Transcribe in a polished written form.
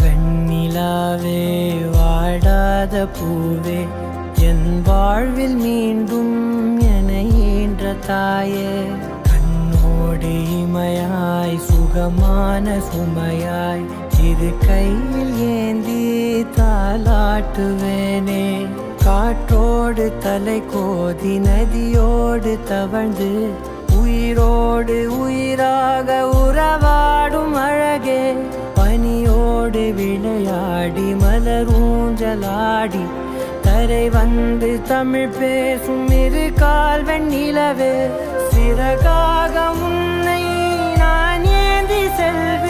வெண்ணிலாவே வாடாத பூவே என் வாழ்வில் மீண்டும் என ஈன்ற தாயே கண்ணோடு இமையாய் சுகமான சுமையாய் இது கையில் ஏந்தி தாலாட்டுவேனே காற்றோடு தலை கோதி நதியோடு தவழ்ந்து உயிரோடு உயிராக உறவாடும் அழகே பனியோடு விளையாடி மலர் ஊஞ்சலாடி கரை வந்து தமிழ் பேசும் இரு கால் வெண்ணிலவே சிறகாக உன்னை நான் ஏந்தி செல்வேன்